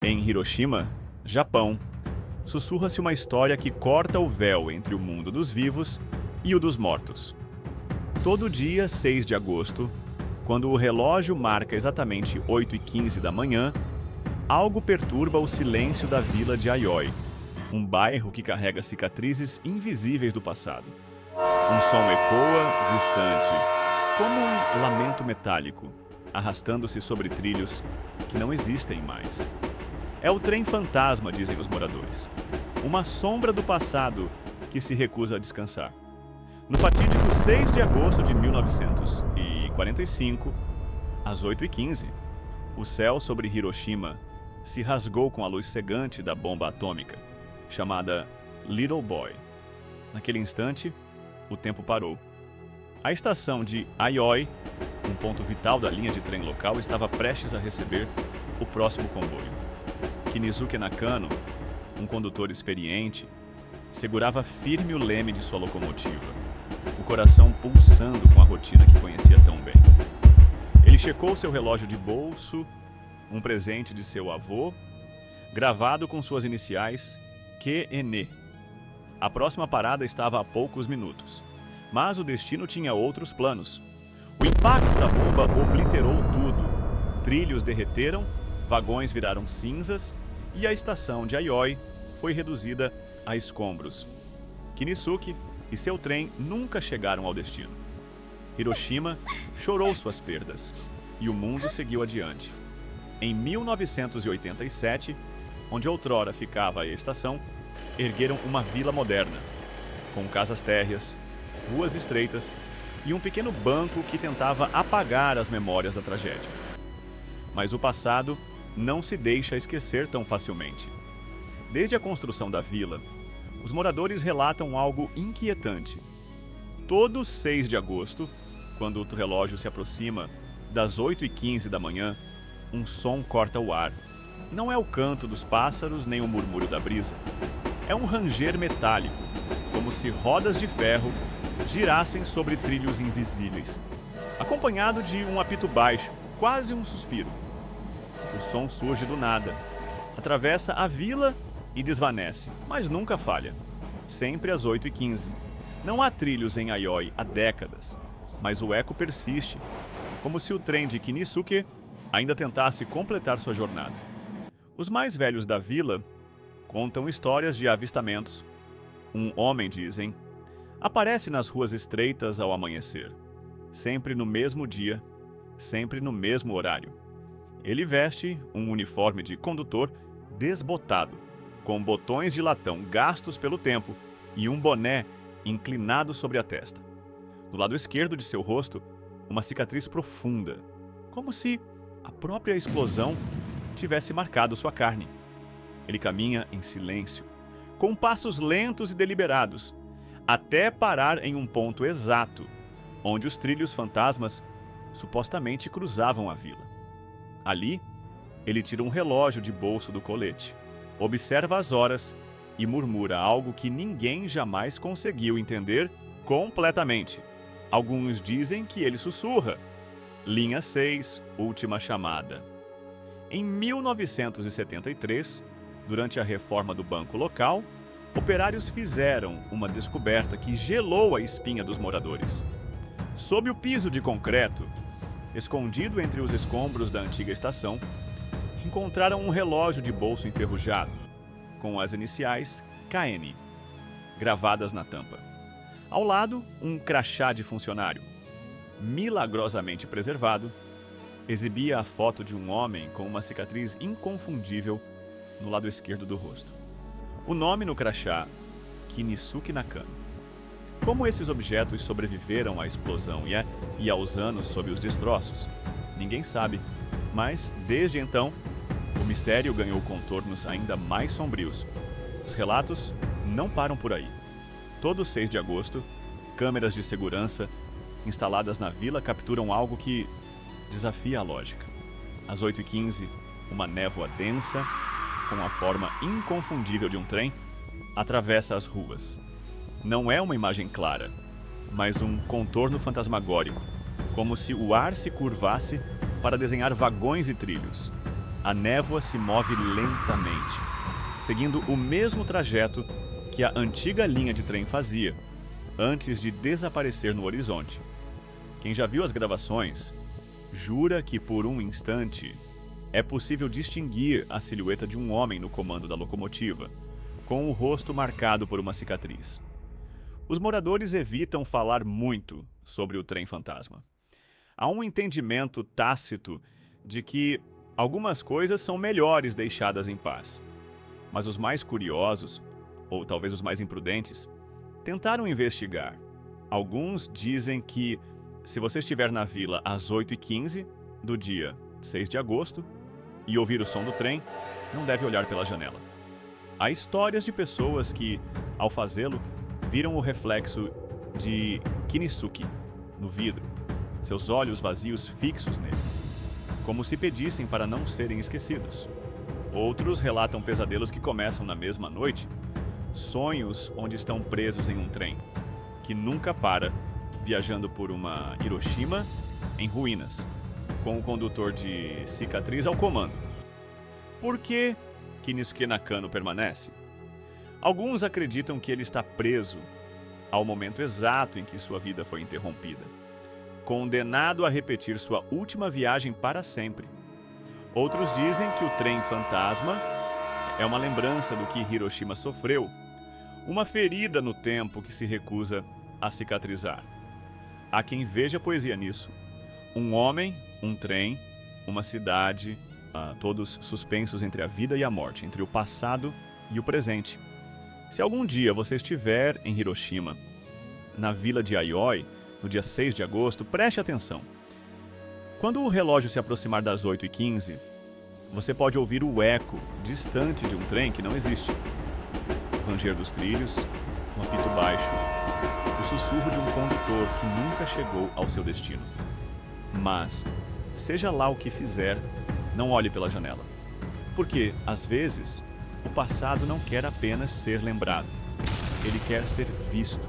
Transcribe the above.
Em Hiroshima, Japão, sussurra-se uma história que corta o véu entre o mundo dos vivos e o dos mortos. Todo dia 6 de agosto, quando o relógio marca exatamente 8h15 da manhã, algo perturba o silêncio da vila de Aioi, um bairro que carrega cicatrizes invisíveis do passado. Um som ecoa, distante, como um lamento metálico, arrastando-se sobre trilhos que não existem mais. É o trem fantasma, dizem os moradores. Uma sombra do passado que se recusa a descansar. No fatídico 6 de agosto de 1945, às 8h15, o céu sobre Hiroshima se rasgou com a luz cegante da bomba atômica, chamada Little Boy. Naquele instante, o tempo parou. A estação de Aioi, um ponto vital da linha de trem local, estava prestes a receber o próximo comboio. Kinizuke Nakano, um condutor experiente, segurava firme o leme de sua locomotiva, o coração pulsando com a rotina que conhecia tão bem. Ele checou seu relógio de bolso, um presente de seu avô, gravado com suas iniciais QNE. A próxima parada estava a poucos minutos, mas o destino tinha outros planos. O impacto da bomba obliterou tudo. Trilhos derreteram, vagões viraram cinzas e a estação de Aioi foi reduzida a escombros. Kinisuke e seu trem nunca chegaram ao destino. Hiroshima chorou suas perdas e o mundo seguiu adiante. Em 1987, onde outrora ficava a estação, ergueram uma vila moderna, com casas térreas, ruas estreitas e um pequeno banco que tentava apagar as memórias da tragédia. Mas o passado não se deixa esquecer tão facilmente. Desde a construção da vila, os moradores relatam algo inquietante. Todo 6 de agosto, quando o relógio se aproxima das 8h15 da manhã, um som corta o ar. Não é o canto dos pássaros nem o murmúrio da brisa. É um ranger metálico, como se rodas de ferro girassem sobre trilhos invisíveis, acompanhado de um apito baixo, quase um suspiro. O som surge do nada, atravessa a vila e desvanece, mas nunca falha. Sempre às 8h15. Não há trilhos em Aioi há décadas, mas o eco persiste, como se o trem de Kinisuke ainda tentasse completar sua jornada. Os mais velhos da vila contam histórias de avistamentos. Um homem, dizem, aparece nas ruas estreitas ao amanhecer, sempre no mesmo dia, sempre no mesmo horário. Ele veste um uniforme de condutor desbotado, com botões de latão gastos pelo tempo e um boné inclinado sobre a testa. No lado esquerdo de seu rosto, uma cicatriz profunda, como se a própria explosão tivesse marcado sua carne. Ele caminha em silêncio, com passos lentos e deliberados, até parar em um ponto exato, onde os trilhos fantasmas supostamente cruzavam a vila. Ali, ele tira um relógio de bolso do colete, observa as horas e murmura algo que ninguém jamais conseguiu entender completamente. Alguns dizem que ele sussurra: Linha 6, última chamada. Em 1973, durante a reforma do banco local, operários fizeram uma descoberta que gelou a espinha dos moradores. Sob o piso de concreto, escondido entre os escombros da antiga estação, encontraram um relógio de bolso enferrujado, com as iniciais KN, gravadas na tampa. Ao lado, um crachá de funcionário, milagrosamente preservado, exibia a foto de um homem com uma cicatriz inconfundível no lado esquerdo do rosto. O nome no crachá, Kinisuke Nakano. Como esses objetos sobreviveram à explosão e aos anos sob os destroços? Ninguém sabe, mas, desde então, o mistério ganhou contornos ainda mais sombrios. Os relatos não param por aí. Todo 6 de agosto, câmeras de segurança instaladas na vila capturam algo que desafia a lógica. Às 8h15, uma névoa densa, com a forma inconfundível de um trem, atravessa as ruas. Não é uma imagem clara, mas um contorno fantasmagórico, como se o ar se curvasse para desenhar vagões e trilhos. a névoa se move lentamente, seguindo o mesmo trajeto que a antiga linha de trem fazia, antes de desaparecer no horizonte. Quem já viu as gravações, jura que por um instante é possível distinguir a silhueta de um homem no comando da locomotiva, com o rosto marcado por uma cicatriz. Os moradores evitam falar muito sobre o trem fantasma. Há um entendimento tácito de que algumas coisas são melhores deixadas em paz. Mas os mais curiosos, ou talvez os mais imprudentes, tentaram investigar. Alguns dizem que, se você estiver na vila às 8h15 do dia 6 de agosto e ouvir o som do trem, não deve olhar pela janela. Há histórias de pessoas que, ao fazê-lo, viram o reflexo de Kinisuke no vidro, seus olhos vazios fixos neles, como se pedissem para não serem esquecidos. Outros relatam pesadelos que começam na mesma noite, sonhos onde estão presos em um trem, que nunca para, viajando por uma Hiroshima em ruínas, com o condutor de cicatriz ao comando. Por que Kinisuke Nakano permanece? Alguns acreditam que ele está preso ao momento exato em que sua vida foi interrompida, condenado a repetir sua última viagem para sempre. Outros dizem que o trem fantasma é uma lembrança do que Hiroshima sofreu, uma ferida no tempo que se recusa a cicatrizar. Há quem veja poesia nisso. Um homem, um trem, uma cidade, todos suspensos entre a vida e a morte, entre o passado e o presente. Se algum dia você estiver em Hiroshima, na vila de Aioi, no dia 6 de agosto, preste atenção. Quando o relógio se aproximar das 8h15, você pode ouvir o eco distante de um trem que não existe. O ranger dos trilhos, um apito baixo, o sussurro de um condutor que nunca chegou ao seu destino. Mas, seja lá o que fizer, não olhe pela janela. Porque, às vezes, o passado não quer apenas ser lembrado. Ele quer ser visto.